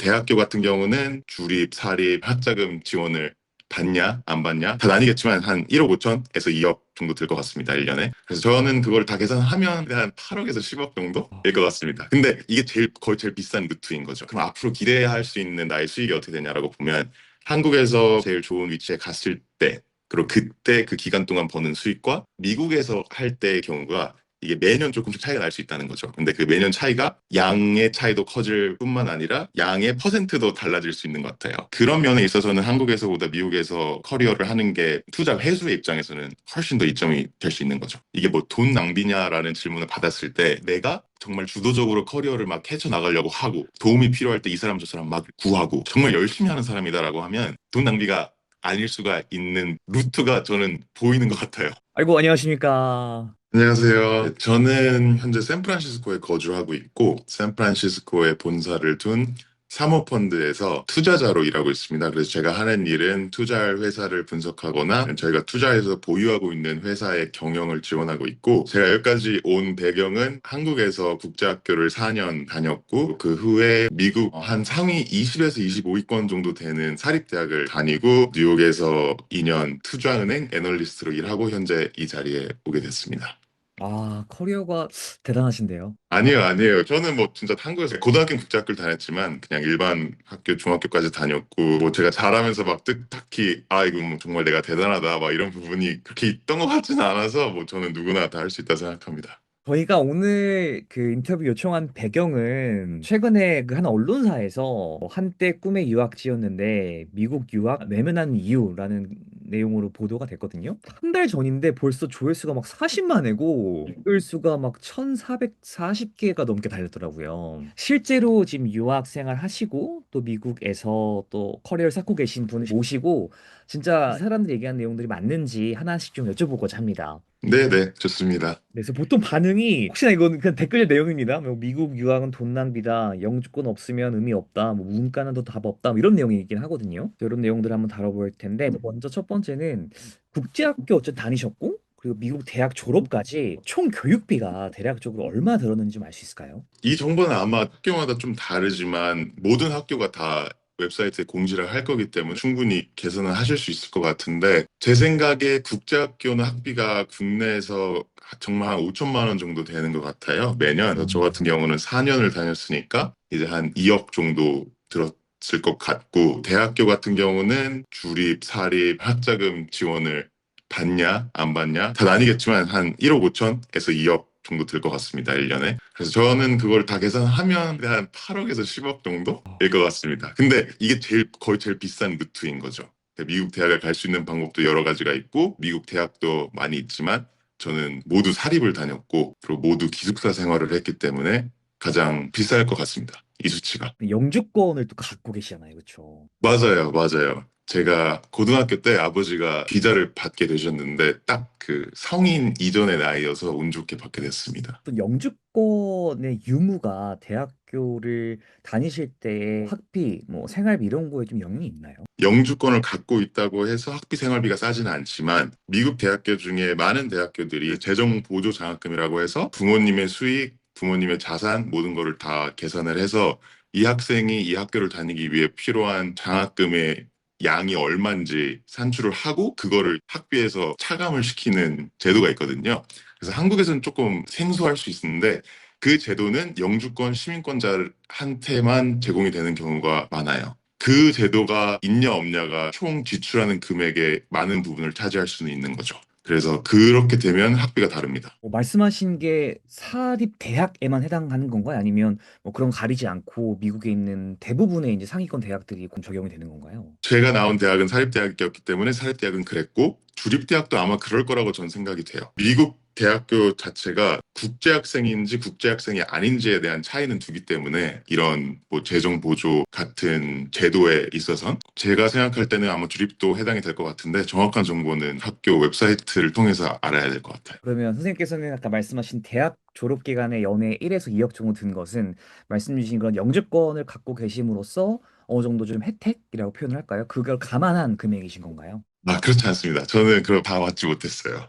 대학교 같은 경우는 주립, 사립, 학자금 지원을 받냐, 안 받냐? 다 나뉘겠지만 한 1억 5천에서 2억 정도 들 것 같습니다, 1년에. 그래서 저는 그걸 다 계산하면 한 8억에서 10억 정도일 것 같습니다. 근데 이게 거의 제일 비싼 루트인 거죠. 그럼 앞으로 기대할 수 있는 나의 수익이 어떻게 되냐라고 보면 한국에서 제일 좋은 위치에 갔을 때, 그리고 그때 그 기간 동안 버는 수익과 미국에서 할 때의 경우가 이게 매년 조금씩 차이가 날 수 있다는 거죠. 근데 그 매년 차이가 양의 차이도 커질 뿐만 아니라 양의 퍼센트도 달라질 수 있는 것 같아요. 그런 면에 있어서는 한국에서보다 미국에서 커리어를 하는 게 투자 회수의 입장에서는 훨씬 더 이점이 될 수 있는 거죠. 이게 뭐 돈 낭비냐라는 질문을 받았을 때 내가 정말 주도적으로 커리어를 막 헤쳐나가려고 하고 도움이 필요할 때 이 사람 저 사람 막 구하고 정말 열심히 하는 사람이다라고 하면 돈 낭비가 아닐 수가 있는 루트가 저는 보이는 것 같아요. 아이고, 안녕하십니까. 안녕하세요. 저는 현재 샌프란시스코에 거주하고 있고, 샌프란시스코에 본사를 둔 사모펀드에서 투자자로 일하고 있습니다. 그래서 제가 하는 일은 투자할 회사를 분석하거나 저희가 투자해서 보유하고 있는 회사의 경영을 지원하고 있고, 제가 여기까지 온 배경은 한국에서 국제학교를 4년 다녔고, 그 후에 미국 한 상위 20에서 25위권 정도 되는 사립대학을 다니고, 뉴욕에서 2년 투자은행 애널리스트로 일하고 현재 이 자리에 오게 됐습니다. 아, 커리어가 대단하신데요. 아니에요, 아니에요. 저는 뭐 진짜 한국에서 고등학교는 국제학교를 다녔지만 그냥 일반 학교, 중학교까지 다녔고 뭐 제가 잘하면서 막 딱히 아 이거 뭐 정말 내가 대단하다 막 이런 부분이 그렇게 있던 것 같지는 않아서 뭐 저는 누구나 다 할 수 있다 생각합니다. 저희가 오늘 그 인터뷰 요청한 배경은 최근에 그 한 언론사에서 한때 꿈의 유학지였는데 미국 유학 내면한 이유라는 내용으로 보도가 됐거든요. 한 달 전인데 벌써 조회수가 막 40만 회고 댓글 수가 막 1,440개가 넘게 달렸더라고요. 실제로 지금 유학 생활 하시고 또 미국에서 또 커리어를 쌓고 계신 분을 모시고 진짜 사람들이 얘기하는 내용들이 맞는지 하나씩 좀 여쭤보고자 합니다. 네네, 좋습니다. 네, 그래서 보통 반응이 혹시나 이건 그냥 댓글 내용입니다. 뭐 미국 유학은 돈 낭비다, 영주권 없으면 의미 없다, 뭐 문과는 더 답 없다, 뭐 이런 내용이긴 하거든요. 이런 내용들을 한번 다뤄볼 텐데 먼저 첫 번째는 국제학교 어쨌든 다니셨고 그리고 미국 대학 졸업까지 총 교육비가 대략적으로 얼마 들었는지 좀 알 수 있을까요? 이 정보는 아마 학교마다 좀 다르지만 모든 학교가 다 웹사이트에 공지를 할 거기 때문에 충분히 개선을 하실 수 있을 것 같은데 제 생각에 국제학교는 학비가 국내에서 정말 한 5천만 원 정도 되는 것 같아요. 매년. 그래서 저 같은 경우는 4년을 다녔으니까 이제 한 2억 정도 들었을 것 같고 대학교 같은 경우는 주립, 사립, 학자금 지원을 받냐, 안 받냐 다 나뉘겠지만 한 1억 5천에서 2억 정도 들 것 같습니다, 1년에. 그래서 저는 그걸 다 계산하면 한 8억에서 10억 정도일 것 같습니다. 근데 이게 거의 제일 비싼 루트인 거죠. 미국 대학을 갈 수 있는 방법도 여러 가지가 있고, 미국 대학도 많이 있지만, 저는 모두 사립을 다녔고, 그리고 모두 기숙사 생활을 했기 때문에 가장 비쌀 것 같습니다. 이 수치가. 영주권을 또 갖고 계시잖아요, 그렇죠? 맞아요, 맞아요. 제가 고등학교 때 아버지가 비자를 받게 되셨는데 딱 그 성인 이전의 나이여서 운 좋게 받게 됐습니다. 또 영주권의 유무가 대학교를 다니실 때 학비, 뭐 생활비 이런 거에 좀 영향이 있나요? 영주권을 갖고 있다고 해서 학비 생활비가 싸지는 않지만 미국 대학교 중에 많은 대학교들이 재정 보조 장학금이라고 해서 부모님의 수익, 부모님의 자산 모든 거를 다 계산을 해서 이 학생이 이 학교를 다니기 위해 필요한 장학금의 양이 얼마인지 산출을 하고 그거를 학비에서 차감을 시키는 제도가 있거든요. 그래서 한국에서는 조금 생소할 수 있는데 그 제도는 영주권 시민권자한테만 제공이 되는 경우가 많아요. 그 제도가 있냐 없냐가 총 지출하는 금액의 많은 부분을 차지할 수는 있는 거죠. 그래서 그렇게 되면 학비가 다릅니다. 말씀하신 게 사립 대학에만 해당하는 건가요? 아니면 뭐 그런 거 가리지 않고 미국에 있는 대부분의 이제 상위권 대학들이 적용이 되는 건가요? 제가 나온 대학은 사립대학이었기 때문에 사립대학은 그랬고 주립대학도 아마 그럴 거라고 전 생각이 돼요. 미국 대학교 자체가 국제학생인지 국제학생이 아닌지에 대한 차이는 두기 때문에 이런 뭐 재정 보조 같은 제도에 있어선 제가 생각할 때는 아마 주립도 해당이 될 것 같은데 정확한 정보는 학교 웹사이트를 통해서 알아야 될 것 같아요. 그러면 선생님께서는 아까 말씀하신 대학 졸업 기간에 연에 1에서 2억 정도 든 것은 말씀 주신 그런 영주권을 갖고 계심으로써 어느 정도 좀 혜택이라고 표현을 할까요? 그걸 감안한 금액이신 건가요? 아, 그렇지 않습니다. 저는 그걸 다 받지 못했어요.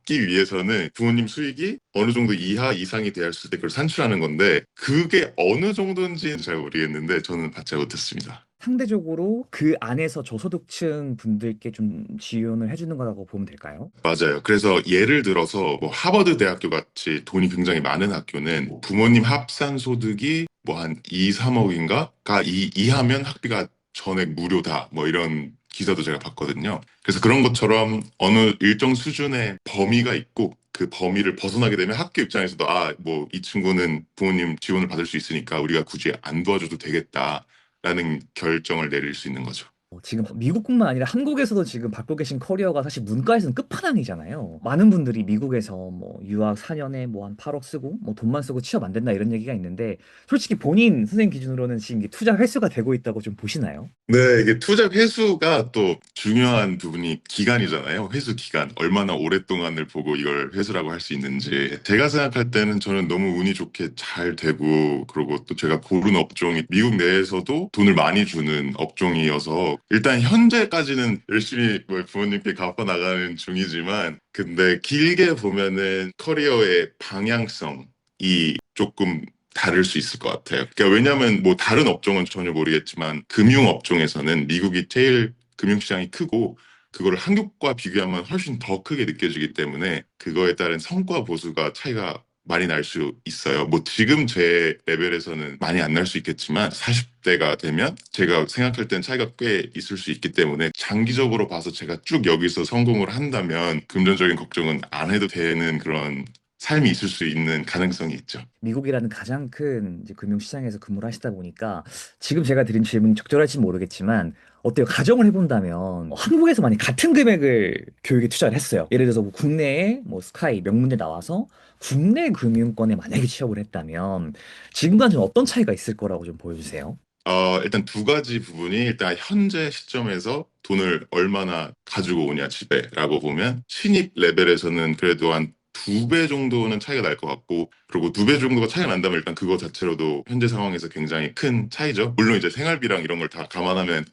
받기 위해서는 부모님 수익이 어느 정도 이하 이상이 되었을 때 그걸 산출하는 건데 그게 어느 정도인지는 잘 모르겠는데 저는 받지 못했습니다. 상대적으로 그 안에서 저소득층 분들께 좀 지원을 해주는 거라고 보면 될까요? 맞아요. 그래서 예를 들어서 뭐 하버드 대학교 같이 돈이 굉장히 많은 학교는 부모님 합산 소득이 뭐 한 2, 3억인가가 이하면 학비가 전액 무료다. 뭐 이런 기사도 제가 봤거든요. 그래서 그런 것처럼 어느 일정 수준의 범위가 있고 그 범위를 벗어나게 되면 학교 입장에서도 아, 뭐 이 친구는 부모님 지원을 받을 수 있으니까 우리가 굳이 안 도와줘도 되겠다라는 결정을 내릴 수 있는 거죠. 지금 미국뿐만 아니라 한국에서도 지금 받고 계신 커리어가 사실 문과에서는 끝판왕이잖아요. 많은 분들이 미국에서 뭐 유학 4년에 뭐 한 8억 쓰고 뭐 돈만 쓰고 취업 안 된다 이런 얘기가 있는데 솔직히 본인 선생님 기준으로는 지금 이게 투자 회수가 되고 있다고 좀 보시나요? 네, 이게 투자 회수가 또 중요한 부분이 기간이잖아요. 회수 기간. 얼마나 오랫동안을 보고 이걸 회수라고 할 수 있는지. 제가 생각할 때는 저는 너무 운이 좋게 잘 되고, 그리고 또 제가 고른 업종이 미국 내에서도 돈을 많이 주는 업종이어서, 일단 현재까지는 열심히 뭐 부모님께 갚아 나가는 중이지만, 근데 길게 보면은 커리어의 방향성이 조금 다를 수 있을 것 같아요. 그러니까 왜냐하면 뭐 다른 업종은 전혀 모르겠지만 금융 업종에서는 미국이 제일 금융시장이 크고 그거를 한국과 비교하면 훨씬 더 크게 느껴지기 때문에 그거에 따른 성과 보수가 차이가 많이 날 수 있어요. 뭐 지금 제 레벨에서는 많이 안 날 수 있겠지만 40대가 되면 제가 생각할 땐 차이가 꽤 있을 수 있기 때문에 장기적으로 봐서 제가 쭉 여기서 성공을 한다면 금전적인 걱정은 안 해도 되는 그런 삶이 있을 수 있는 가능성이 있죠. 미국이라는 가장 큰 이제 금융시장에서 근무를 하시다 보니까 지금 제가 드린 질문이 적절할지 모르겠지만 어때요? 가정을 해본다면 한국에서 만약 같은 금액을 교육에 투자를 했어요. 예를 들어서 뭐 국내에 뭐 스카이 명문대 나와서 국내 금융권에 만약에 취업을 했다면 지금과는 좀 어떤 차이가 있을 거라고 좀 보여주세요. 일단 두 가지 부분이 일단 현재 시점에서 돈을 얼마나 가지고 오냐 집에라고 보면 신입 레벨에서는 그래도 한 두 배 정도는 차이가 날 것 같고 그리고 두 배 정도가 차이가 난다면 일단 그거 자체로도 현재 상황에서 굉장히 큰 차이죠. 물론 이제 생활비랑 이런 걸 다 감안하면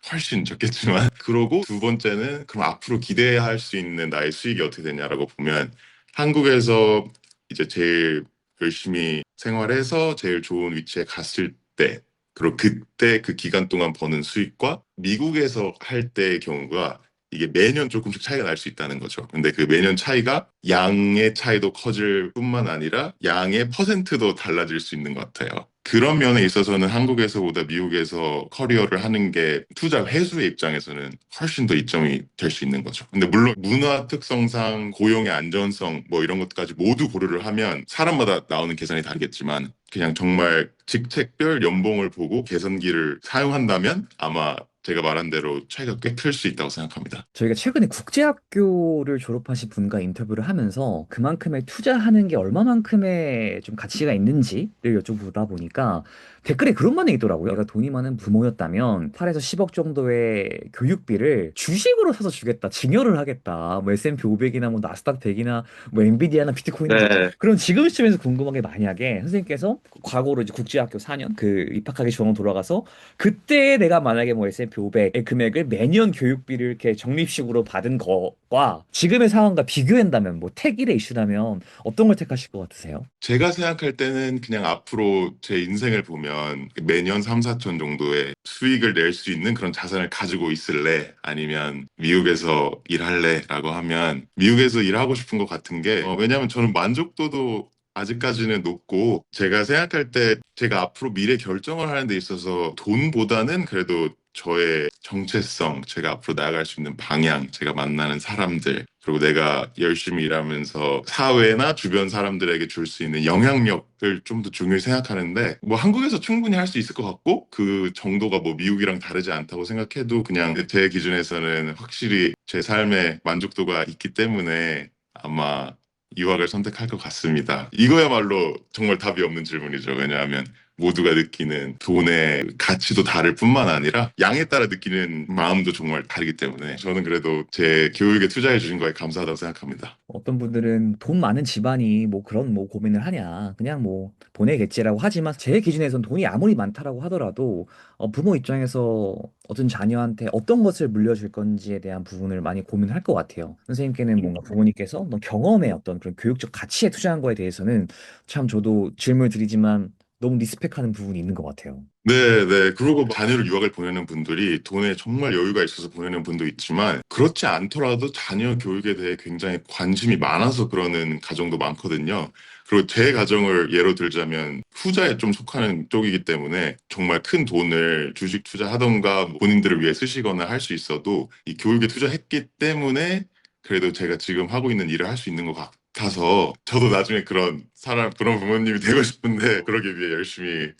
훨씬 적겠지만 그러고 두 번째는 그럼 앞으로 기대할 수 있는 나의 수익이 어떻게 되냐라고 보면 한국에서 이제 제일 열심히 생활해서 제일 좋은 위치에 갔을 때 그리고 그때 그 기간 동안 버는 수익과 미국에서 할 때의 경우가 이게 매년 조금씩 차이가 날 수 있다는 거죠. 근데 그 매년 차이가 양의 차이도 커질 뿐만 아니라 양의 퍼센트도 달라질 수 있는 것 같아요. 그런 면에 있어서는 한국에서보다 미국에서 커리어를 하는 게 투자 회수의 입장에서는 훨씬 더 이점이 될 수 있는 거죠. 근데 물론 문화 특성상 고용의 안전성 뭐 이런 것까지 모두 고려를 하면 사람마다 나오는 계산이 다르겠지만 그냥 정말 직책별 연봉을 보고 계산기를 사용한다면 아마 제가 말한 대로 차이가 꽤 클 수 있다고 생각합니다. 저희가 최근에 국제학교를 졸업하신 분과 인터뷰를 하면서 그만큼의 투자하는 게 얼마만큼의 좀 가치가 있는지를 여쭤보다 보니까 댓글에 그런 반응이 있더라고요. 내가 돈이 많은 부모였다면 8에서 10억 정도의 교육비를 주식으로 사서 주겠다, 증여를 하겠다. 뭐 S&P 500이나 뭐 나스닥 100이나 뭐 엔비디아나 비트코인이나 뭐 네. 그런 지금 시점에서 궁금한 게 만약에 선생님께서 과거로 이제 국제학교 4년 그 입학하기 전으로 돌아가서 그때 내가 만약에 뭐 S&P 500의 금액을 매년 교육비를 이렇게 적립식으로 받은 거와 지금의 상황과 비교한다면 뭐 택일의 이슈라면 어떤 걸 택하실 것 같으세요? 제가 생각할 때는 그냥 앞으로 제 인생을 보면 매년 3, 4천 정도의 수익을 낼 수 있는 그런 자산을 가지고 있을래? 아니면 미국에서 일할래? 라고 하면 미국에서 일하고 싶은 것 같은 게 왜냐하면 저는 만족도도 아직까지는 높고 제가 생각할 때 제가 앞으로 미래 결정을 하는 데 있어서 돈보다는 그래도 저의 정체성, 제가 앞으로 나아갈 수 있는 방향, 제가 만나는 사람들, 그리고 내가 열심히 일하면서 사회나 주변 사람들에게 줄 수 있는 영향력을 좀 더 중요히 생각하는데, 뭐 한국에서 충분히 할 수 있을 것 같고, 그 정도가 뭐 미국이랑 다르지 않다고 생각해도 그냥 제 기준에서는 확실히 제 삶의 만족도가 있기 때문에 아마 유학을 선택할 것 같습니다. 이거야말로 정말 답이 없는 질문이죠. 왜냐하면 모두가 느끼는 돈의 가치도 다를 뿐만 아니라 양에 따라 느끼는 마음도 정말 다르기 때문에 저는 그래도 제 교육에 투자해 주신 거에 감사하다고 생각합니다. 어떤 분들은 돈 많은 집안이 뭐 그런 뭐 고민을 하냐, 그냥 뭐 보내겠지라고 하지만 제 기준에선 돈이 아무리 많다라고 하더라도 부모 입장에서 어떤 자녀한테 어떤 것을 물려줄 건지에 대한 부분을 많이 고민할 것 같아요. 선생님께는 뭔가 부모님께서 어떤 경험의 어떤 그런 교육적 가치에 투자한 거에 대해서는 참 저도 질문을 드리지만 너무 리스펙하는 부분이 있는 것 같아요. 네, 네. 그리고 자녀를 유학을 보내는 분들이 돈에 정말 여유가 있어서 보내는 분도 있지만 그렇지 않더라도 자녀 교육에 대해 굉장히 관심이 많아서 그러는 가정도 많거든요. 그리고 제 가정을 예로 들자면 후자에 좀 속하는 쪽이기 때문에 정말 큰 돈을 주식 투자하던가 본인들을 위해 쓰시거나 할 수 있어도 이 교육에 투자했기 때문에 그래도 제가 지금 하고 있는 일을 할 수 있는 것 같아서 저도 나중에 그런 사람, 그런 부모님이 되고 싶은데 그러기 위해 열심히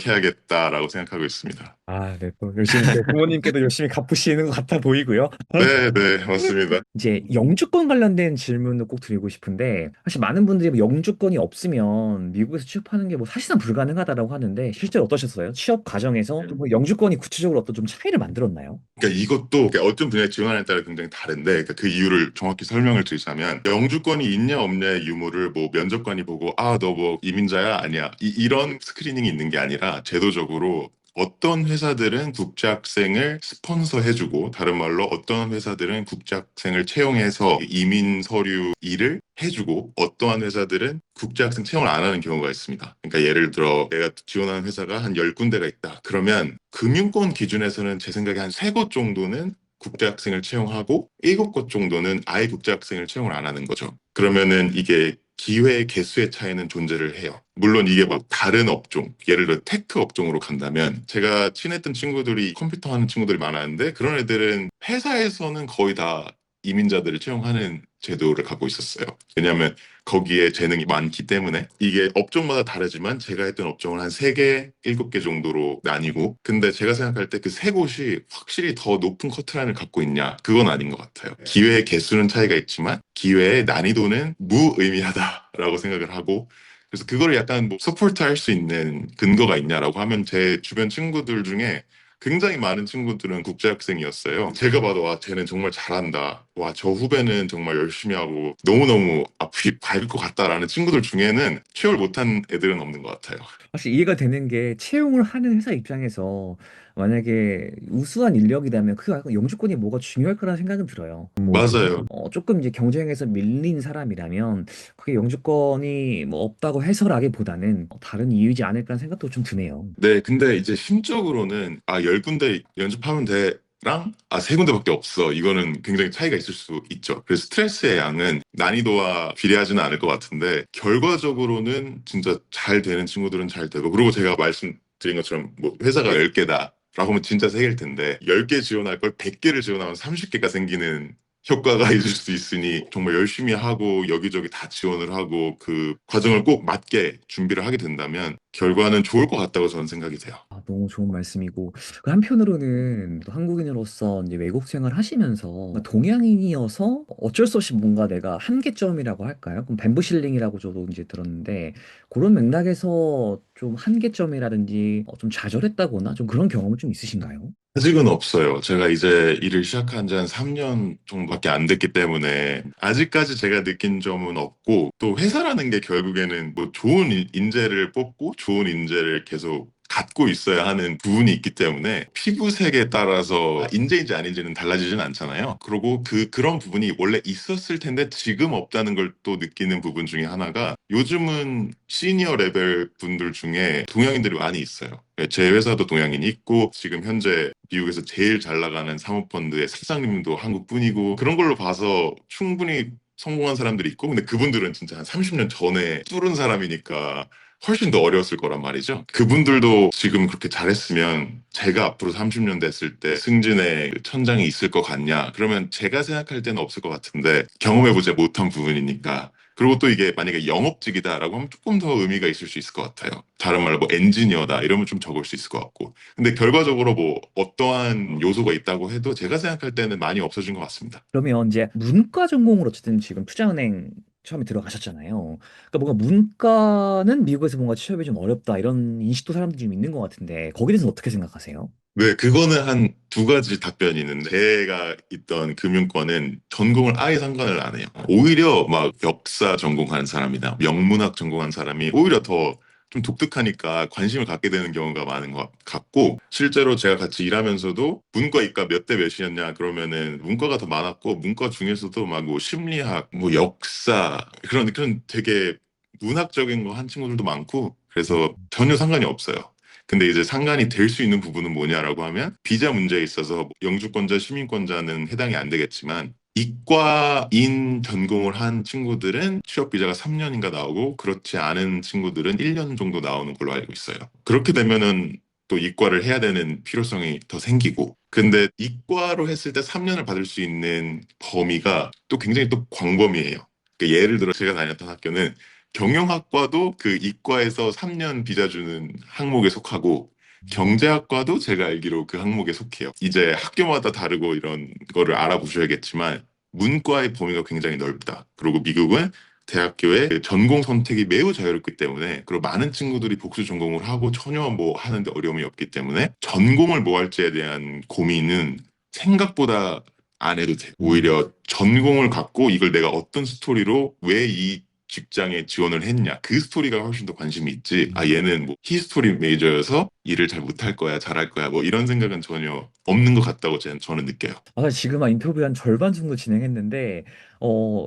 노력해야겠다라고 생각하고 있습니다. 아, 네. 또 열심히 또 부모님께도 열심히 갚으시는 것 같아 보이고요. 네, 네, 맞습니다. 이제 영주권 관련된 질문을 꼭 드리고 싶은데 사실 많은 분들이 뭐 영주권이 없으면 미국에서 취업하는 게 뭐 사실상 불가능하다라고 하는데 실제로 어떠셨어요? 취업 과정에서 뭐 영주권이 구체적으로 어떤 좀 차이를 만들었나요? 그러니까 이것도 그러니까 어떤 분야에 지원하냐에 따라 굉장히 다른데 그러니까 그 이유를 정확히 설명을 드리자면 영주권이 있냐 없냐의 유무를 뭐 면접관이 보고 아, 너 뭐 이민자야? 아니야. 이런 스크리닝이 있는 게 아니라 제도적으로 어떤 회사들은 국제학생을 스폰서해주고 다른 말로 어떤 회사들은 국제학생을 채용해서 이민 서류 일을 해주고 어떠한 회사들은 국제학생 채용을 안 하는 경우가 있습니다. 그러니까 예를 들어 내가 지원하는 회사가 한 10군데가 있다. 그러면 금융권 기준에서는 제 생각에 한 3곳 정도는 국제학생을 채용하고 7곳 정도는 아예 국제학생을 채용을 안 하는 거죠. 그러면은 이게 기회의 개수의 차이는 존재를 해요. 물론 이게 막 다른 업종, 예를 들어 테크 업종으로 간다면 제가 친했던 친구들이 컴퓨터 하는 친구들이 많았는데 그런 애들은 회사에서는 거의 다 이민자들을 채용하는 제도를 갖고 있었어요. 왜냐하면 거기에 재능이 많기 때문에 이게 업종마다 다르지만 제가 했던 업종은 한 3개, 7개 정도로 나뉘고 근데 제가 생각할 때 그 3곳이 확실히 더 높은 커트라인을 갖고 있냐? 그건 아닌 것 같아요. 기회의 개수는 차이가 있지만 기회의 난이도는 무의미하다라고 생각을 하고 그래서 그거를 약간 뭐 서포트 할 수 있는 근거가 있냐라고 하면 제 주변 친구들 중에 굉장히 많은 친구들은 국제학생이었어요. 제가 봐도 와, 쟤는 정말 잘한다. 와, 저 후배는 정말 열심히 하고 너무너무 앞이 밝을 것 같다라는 친구들 중에는 취업을 못한 애들은 없는 것 같아요. 사실 이해가 되는 게 채용을 하는 회사 입장에서 만약에 우수한 인력이라면 그 약간 영주권이 뭐가 중요할 거라는 생각은 들어요. 뭐 맞아요. 조금 이제 경쟁에서 밀린 사람이라면 그게 영주권이 뭐 없다고 해서라기보다는 다른 이유이지 않을까라는 생각도 좀 드네요. 네, 근데 이제 심적으로는 아, 10군데 연습하면 돼. 랑, 아, 3군데밖에 없어. 이거는 굉장히 차이가 있을 수 있죠. 그래서 스트레스의 양은 난이도와 비례하지는 않을 것 같은데, 결과적으로는 진짜 잘 되는 친구들은 잘 되고, 그리고 제가 말씀드린 것처럼, 뭐, 회사가 10개다. 라고 하면 진짜 3개일 텐데, 10개 지원할 걸 100개를 지원하면 30개가 생기는 효과가 있을 수 있으니 정말 열심히 하고 여기저기 다 지원을 하고 그 과정을 꼭 맞게 준비를 하게 된다면 결과는 좋을 것 같다고 저는 생각이 돼요. 아, 너무 좋은 말씀이고 그 한편으로는 또 한국인으로서 이제 외국 생활 하시면서 동양인이어서 어쩔 수 없이 뭔가 내가 한계점이라고 할까요? 그럼 밴부실링이라고 저도 이제 들었는데 그런 맥락에서 좀 한계점이라든지 좀 좌절했다거나 좀 그런 경험은 좀 있으신가요? 아직은 없어요. 제가 이제 일을 시작한 지 한 3년 정도밖에 안 됐기 때문에 아직까지 제가 느낀 점은 없고 또 회사라는 게 결국에는 뭐 좋은 인재를 뽑고 좋은 인재를 계속 갖고 있어야 하는 부분이 있기 때문에 피부색에 따라서 인재인지 아닌지는 달라지진 않잖아요. 그리고 그런 부분이 원래 있었을 텐데 지금 없다는 걸 또 느끼는 부분 중에 하나가 요즘은 시니어 레벨 분들 중에 동양인들이 많이 있어요. 제 회사도 동양인이 있고 지금 현재 미국에서 제일 잘 나가는 사모펀드의 사장님도 한국 분이고 그런 걸로 봐서 충분히 성공한 사람들이 있고 근데 그분들은 진짜 한 30년 전에 뚫은 사람이니까 훨씬 더 어려웠을 거란 말이죠. 그분들도 지금 그렇게 잘했으면 제가 앞으로 30년 됐을 때 승진의 천장이 있을 것 같냐? 그러면 제가 생각할 때는 없을 것 같은데 경험해보지 못한 부분이니까 그리고 또 이게 만약에 영업직이다라고 하면 조금 더 의미가 있을 수 있을 것 같아요. 다른 말로 뭐 엔지니어다 이러면 좀 적을 수 있을 것 같고. 근데 결과적으로 뭐 어떠한 요소가 있다고 해도 제가 생각할 때는 많이 없어진 것 같습니다. 그러면 이제 문과 전공으로 어쨌든 지금 투자은행 처음에 들어가셨잖아요. 그러니까 뭔가 문과는 미국에서 뭔가 취업이 좀 어렵다 이런 인식도 사람들이 좀 있는 것 같은데 거기에 대해서 어떻게 생각하세요? 네, 그거는 한 두 가지 답변이 있는데, 제가 있던 금융권은 전공을 아예 상관을 안 해요. 오히려 막 역사 전공하는 사람이나 명문학 전공한 사람이 오히려 더 좀 독특하니까 관심을 갖게 되는 경우가 많은 것 같고, 실제로 제가 같이 일하면서도 문과, 이과 몇 대 몇이었냐 그러면은 문과가 더 많았고, 문과 중에서도 막 뭐 심리학, 뭐 역사, 그런 되게 문학적인 거 한 친구들도 많고, 그래서 전혀 상관이 없어요. 근데 이제 상관이 될 수 있는 부분은 뭐냐라고 하면, 비자 문제에 있어서 뭐 영주권자, 시민권자는 해당이 안 되겠지만, 이과인 전공을 한 친구들은 취업 비자가 3년인가 나오고, 그렇지 않은 친구들은 1년 정도 나오는 걸로 알고 있어요. 그렇게 되면은 또 이과를 해야 되는 필요성이 더 생기고, 근데 이과로 했을 때 3년을 받을 수 있는 범위가 또 굉장히 또 광범위해요. 그러니까 예를 들어 제가 다녔던 학교는 경영학과도 그 이과에서 3년 비자 주는 항목에 속하고, 경제학과도 제가 알기로 그 항목에 속해요. 이제 학교마다 다르고 이런 거를 알아보셔야겠지만, 문과의 범위가 굉장히 넓다. 그리고 미국은 대학교의 그 전공 선택이 매우 자유롭기 때문에, 그리고 많은 친구들이 복수 전공을 하고 전혀 뭐 하는데 어려움이 없기 때문에, 전공을 뭐 할지에 대한 고민은 생각보다 안 해도 돼. 오히려 전공을 갖고 이걸 내가 어떤 스토리로 왜 이 직장에 지원을 했냐, 그 스토리가 훨씬 더 관심이 있지. 아, 얘는 뭐 히스토리 메이저여서 일을 잘 못할 거야, 잘할 거야, 뭐 이런 생각은 전혀 없는 것 같다고 저는 느껴요. 아, 사실 지금 한 인터뷰 한 절반 정도 진행했는데,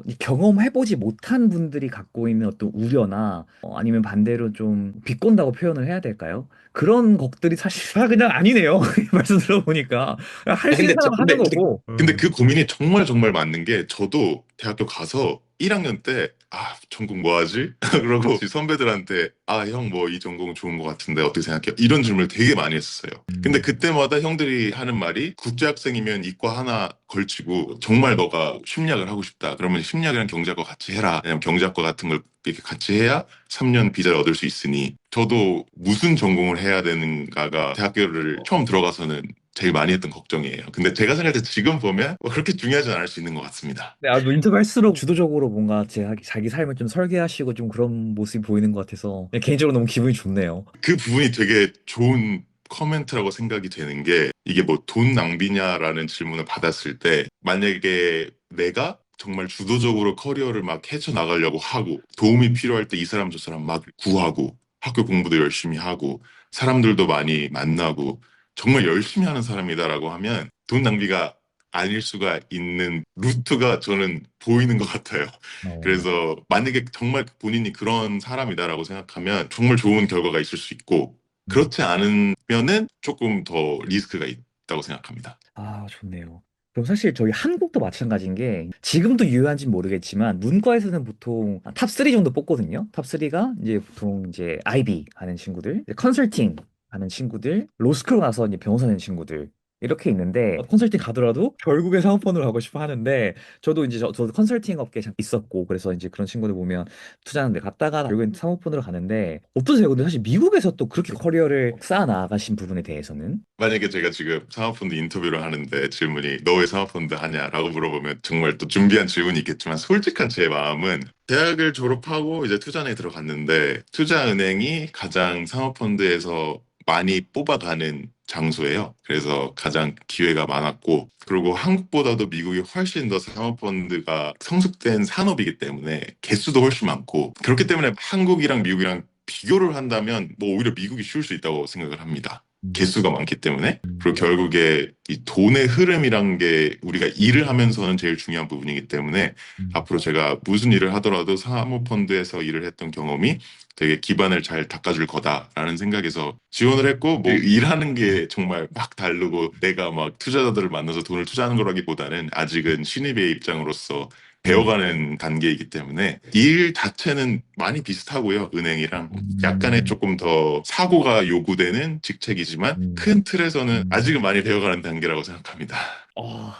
이 경험해보지 못한 분들이 갖고 있는 어떤 우려나, 아니면 반대로 좀 비꼰다고 표현을 해야 될까요? 그런 것들이 사실 다 그냥 아니네요. 말씀 들어보니까. 그냥 할 아, 수 있는 근데 사람은 하는 거고. 근데 그 고민이 정말 정말 맞는 게, 저도 대학교 가서 1학년 때, 아, 전공 뭐 하지? 그러고 선배들한테, 아, 형 뭐 이 전공 좋은 것 같은데 어떻게 생각해? 이런 질문을 되게 많이 했었어요. 근데 그때마다 형들이 하는 말이, 국제학생이면 이과 하나 걸치고, 정말 너가 심리학을 하고 싶다, 그러면 심리학이랑 경제학과 같이 해라. 왜냐면 경제학과 같은 걸 이렇게 같이 해야 3년 비자를 얻을 수 있으니. 저도 무슨 전공을 해야 되는가가 대학교를 처음 들어가서는 제일 많이 했던 걱정이에요. 근데 제가 생각할 때 지금 보면 뭐 그렇게 중요하지 않을 수 있는 것 같습니다. 네, 뭐 인터뷰 할수록 주도적으로 뭔가 자기 삶을 좀 설계하시고 좀 그런 모습이 보이는 것 같아서 개인적으로 너무 기분이 좋네요. 그 부분이 되게 좋은 커멘트라고 생각이 되는 게, 이게 뭐 돈 낭비냐라는 질문을 받았을 때, 만약에 내가 정말 주도적으로 커리어를 막 헤쳐나가려고 하고, 도움이 필요할 때 이 사람 저 사람 막 구하고, 학교 공부도 열심히 하고, 사람들도 많이 만나고, 정말 열심히 하는 사람이다라고 하면, 돈 낭비가 아닐 수가 있는 루트가 저는 보이는 것 같아요. 어. 그래서 만약에 정말 본인이 그런 사람이다라고 생각하면 정말 좋은 결과가 있을 수 있고, 그렇지 않으면은 조금 더 리스크가 있다고 생각합니다. 아, 좋네요. 그럼 사실 저희 한국도 마찬가지인 게 지금도 유효한지는 모르겠지만 문과에서는 보통 탑3 정도 뽑거든요. 탑3가 이제 보통 이제 IB 하는 친구들, 이제 컨설팅 하는 친구들, 로스쿨 가서 이제 변호사 되는 친구들 이렇게 있는데 컨설팅 가더라도 결국에 사모펀드로 가고 싶어 하는데 저도 이제 저도 컨설팅 업계에 잠깐 있었고 그래서 이제 그런 친구들 보면 투자하는데 갔다가 결국엔 사모펀드로 가는데 어떠세요? 근데 사실 미국에서 또 그렇게 커리어를 쌓아 나가신 부분에 대해서는 만약에 제가 지금 사모펀드 인터뷰를 하는데 질문이 너 왜 사모펀드 하냐라고 물어보면, 정말 또 준비한 질문이 있겠지만, 솔직한 제 마음은, 대학을 졸업하고 이제 투자은행에 들어갔는데, 투자은행이 가장 사모펀드에서 많이 뽑아가는 장소예요. 그래서 가장 기회가 많았고, 그리고 한국보다도 미국이 훨씬 더 사모펀드가 성숙된 산업이기 때문에 개수도 훨씬 많고, 그렇기 때문에 한국이랑 미국이랑 비교를 한다면 뭐 오히려 미국이 쉬울 수 있다고 생각을 합니다. 개수가 많기 때문에. 그리고 결국에 이 돈의 흐름이란 게 우리가 일을 하면서는 제일 중요한 부분이기 때문에, 앞으로 제가 무슨 일을 하더라도 사모펀드에서 일을 했던 경험이 되게 기반을 잘 닦아줄 거다라는 생각에서 지원을 했고, 뭐 일하는 게 정말 막 다르고 내가 막 투자자들을 만나서 돈을 투자하는 거라기보다는 아직은 신입의 입장으로서 배워가는 단계이기 때문에, 일 자체는 많이 비슷하고요. 은행이랑 약간의 조금 더 사고가 요구되는 직책이지만, 큰 틀에서는 아직은 많이 배워가는 단계라고 생각합니다.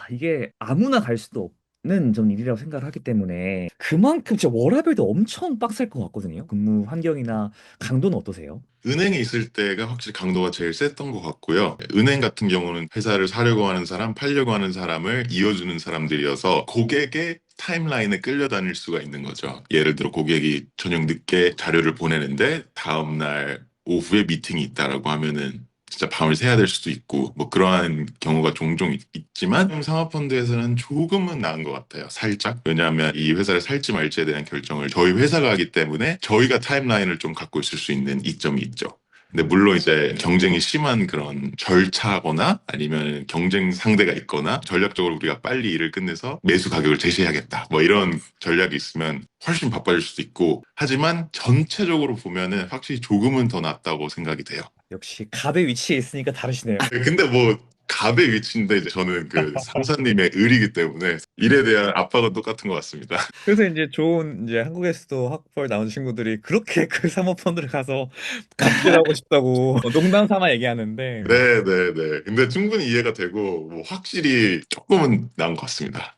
이게 아무나 갈 수도 없는 좀 일이라고 생각을 하기 때문에 그만큼 진짜 워라밸도 엄청 빡셀 것 같거든요. 근무 환경이나 강도는 어떠세요? 은행에 있을 때가 확실히 강도가 제일 셌던 것 같고요. 은행 같은 경우는 회사를 사려고 하는 사람, 팔려고 하는 사람을 이어주는 사람들이어서 고객의 타임라인에 끌려다닐 수가 있는 거죠. 예를 들어 고객이 저녁 늦게 자료를 보내는데 다음날 오후에 미팅이 있다라고 하면은 진짜 밤을 새야 될 수도 있고 뭐 그러한 경우가 종종 있지만 사모펀드에서는 조금은 나은 것 같아요. 살짝. 왜냐하면 이 회사를 살지 말지에 대한 결정을 저희 회사가 하기 때문에 저희가 타임라인을 좀 갖고 있을 수 있는 이점이 있죠. 근데 물론 이제 경쟁이 심한 그런 절차거나 아니면 경쟁 상대가 있거나 전략적으로 우리가 빨리 일을 끝내서 매수 가격을 제시해야겠다. 뭐 이런 전략이 있으면 훨씬 바빠질 수도 있고 하지만 전체적으로 보면은 확실히 조금은 더 낫다고 생각이 돼요. 역시 갑의 위치에 있으니까 다르시네요. 근데 뭐 갑의 위치인데 이제 저는 그 상사님의 을이기 때문에 일에 대한 압박은 똑같은 것 같습니다. 그래서 이제 좋은 이제 한국에서도 학벌 나온 친구들이 그렇게 그 사모펀드를 가서 갑질하고 싶다고 농담 삼아 얘기하는데 네네네. 근데 충분히 이해가 되고 뭐 확실히 조금은 나은 것 같습니다.